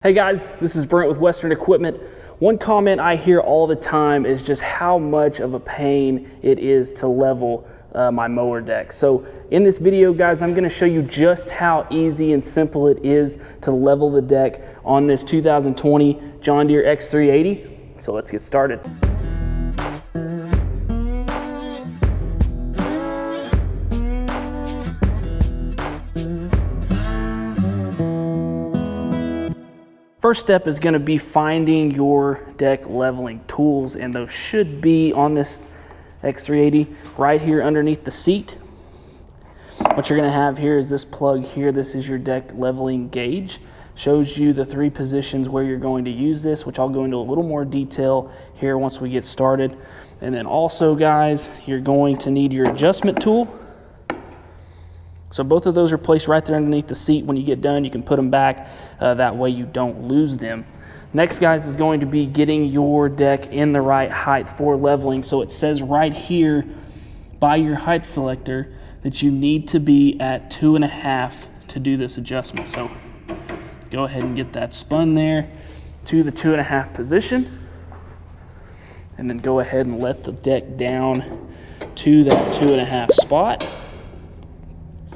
Hey guys, this is Brent with Western Equipment. One comment I hear all the time is just how much of a pain it is to level my mower deck. So in this video, guys, I'm gonna show you just how easy and simple it is to level the deck on this 2020 John Deere X380. So let's get started. First step is going to be finding your deck leveling tools, and those should be on this X380 right here underneath the seat. What you're going to have here is this plug here. This is your deck leveling gauge. Shows you the three positions where you're going to use this, which I'll go into a little more detail here once we get started. And then also, guys, you're going to need your adjustment tool. So both of those are placed right there underneath the seat. When you get done, you can put them back. That way you don't lose them. Next, guys, is going to be getting your deck in the right height for leveling. So it says right here by your height selector that you need to be at 2.5 to do this adjustment. So go ahead and get that spun there to the 2.5 position. And then go ahead and let the deck down to that 2.5 spot.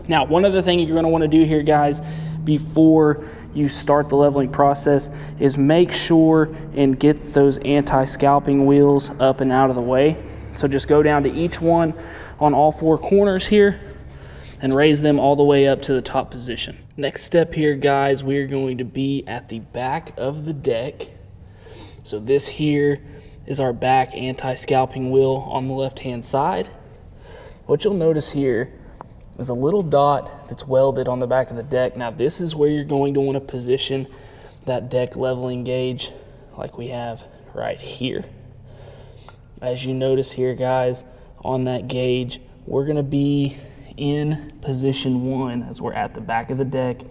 Now, one other thing you're going to want to do here, guys, before you start the leveling process is make sure and get those anti-scalping wheels up and out of the way. So just go down to each one on all four corners here and raise them all the way up to the top position. Next step here, guys, we're going to be at the back of the deck. So this here is our back anti-scalping wheel on the left-hand side. What you'll notice here is a little dot that's welded on the back of the deck. Now this is where you're going to want to position that deck leveling gauge like we have right here. As you notice here, guys, on that gauge, we're going to be in position 1 as we're at the back of the deck,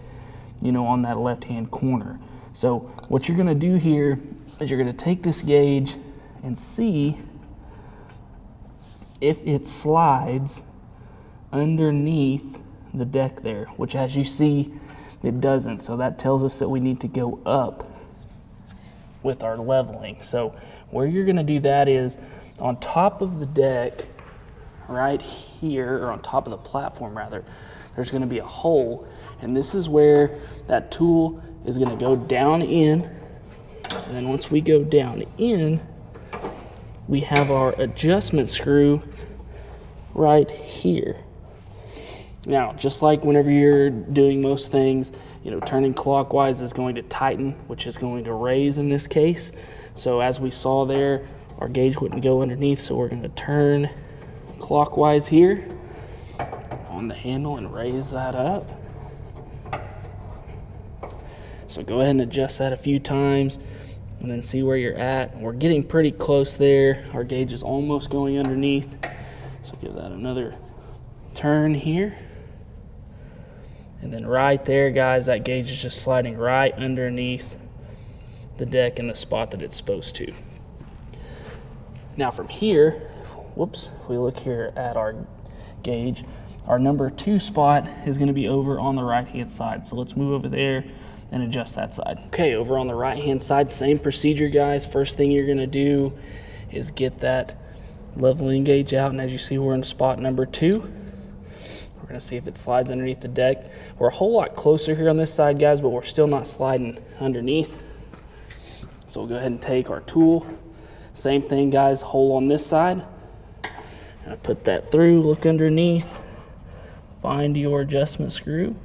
you know, on that left-hand corner. So what you're going to do here is you're going to take this gauge and see if it slides underneath the deck there, which as you see, it doesn't. So that tells us that we need to go up with our leveling. So where you're gonna do that is on top of the deck, right here, or on top of the platform rather, there's gonna be a hole. And this is where that tool is gonna go down in. And then once we go down in, we have our adjustment screw right here. Now, just like whenever you're doing most things, you know, turning clockwise is going to tighten, which is going to raise in this case. So as we saw there, our gauge wouldn't go underneath, so we're going to turn clockwise here on the handle and raise that up. So go ahead and adjust that a few times and then see where you're at. We're getting pretty close there. Our gauge is almost going underneath. So give that another turn here. And then right there, guys, that gauge is just sliding right underneath the deck in the spot that it's supposed to. Now from here, whoops, if we look here at our gauge, our number 2 spot is going to be over on the right-hand side. So let's move over there and adjust that side. Okay, over on the right-hand side, same procedure, guys. First thing you're going to do is get that leveling gauge out, and as you see, we're in spot number 2. We're going to see if it slides underneath the deck. We're a whole lot closer here on this side, guys, but we're still not sliding underneath. So we'll go ahead and take our tool. Same thing, guys, hole on this side. And I put that through, look underneath, find your adjustment screw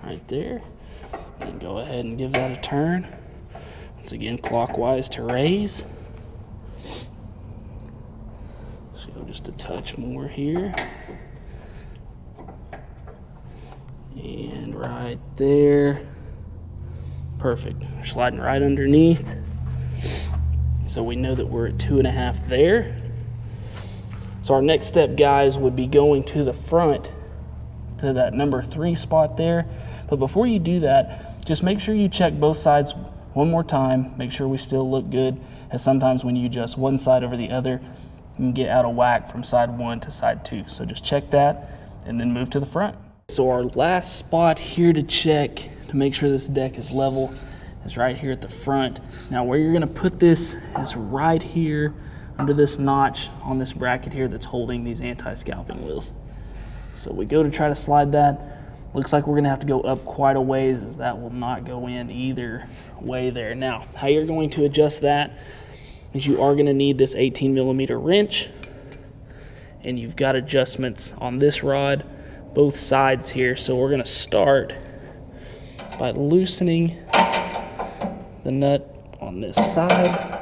right there, and go ahead and give that a turn. Once again, clockwise to raise. So just a touch more here. And right there, perfect. We're sliding right underneath. So we know that we're at 2.5 there. So our next step, guys, would be going to the front to that number 3 spot there. But before you do that, just make sure you check both sides one more time. Make sure we still look good, as sometimes when you adjust one side over the other, you can get out of whack from side 1 to side 2. So just check that and then move to the front. So our last spot here to check to make sure this deck is level is right here at the front. Now where you're gonna put this is right here under this notch on this bracket here that's holding these anti-scalping wheels. So we go to try to slide that. Looks like we're gonna have to go up quite a ways, as that will not go in either way there. Now, how you're going to adjust that is you are gonna need this 18mm wrench, and you've got adjustments on this rod, both sides here. So we're gonna start by loosening the nut on this side.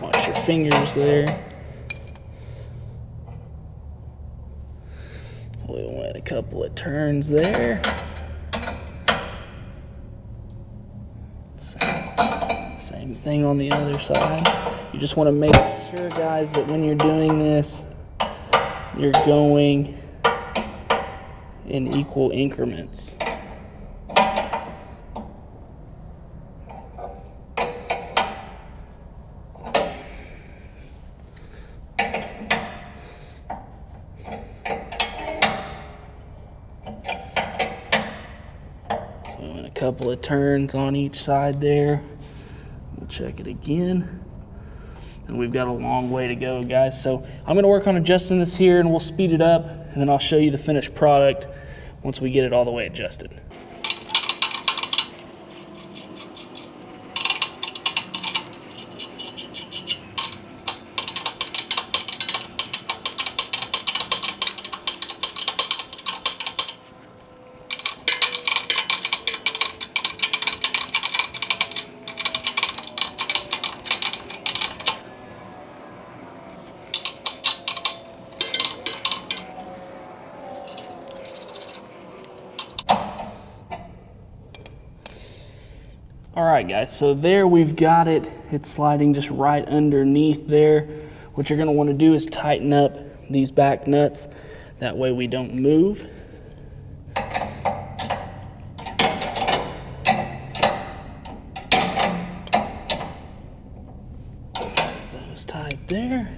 Watch your fingers there. We went a couple of turns there. Same thing on the other side. You just want to make sure, guys, that when you're doing this, you're going in equal increments. A couple of turns on each side there. We'll check it again. And we've got a long way to go, guys. So I'm gonna work on adjusting this here, and we'll speed it up, and then I'll show you the finished product once we get it all the way adjusted. All right, guys, so there we've got it. It's sliding just right underneath there. What you're gonna wanna do is tighten up these back nuts. That way we don't move. Those tight there.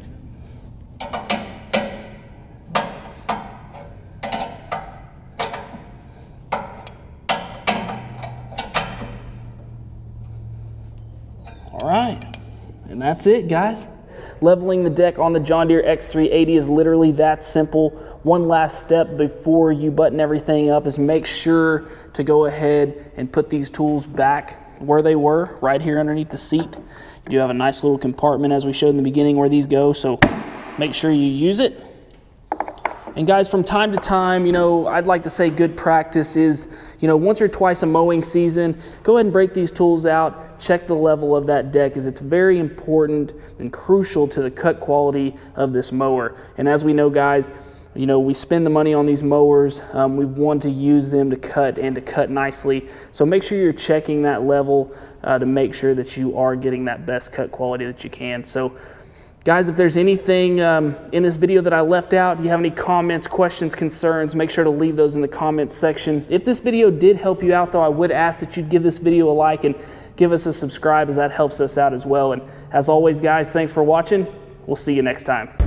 All right, and that's it, guys. Leveling the deck on the John Deere X380 is literally that simple. One last step before you button everything up is make sure to go ahead and put these tools back where they were, right here underneath the seat. You do have a nice little compartment, as we showed in the beginning, where these go, so make sure you use it. And guys, from time to time, I'd like to say good practice is, once or twice a mowing season, go ahead and break these tools out, check the level of that deck, as it's very important and crucial to the cut quality of this mower. And as we know, guys, we spend the money on these mowers. We want to use them to cut, and to cut nicely. So make sure you're checking that level to make sure that you are getting that best cut quality that you can. So guys, if there's anything in this video that I left out, you have any comments, questions, concerns, make sure to leave those in the comments section. If this video did help you out, though, I would ask that you give this video a like and give us a subscribe, as that helps us out as well. And as always, guys, thanks for watching. We'll see you next time.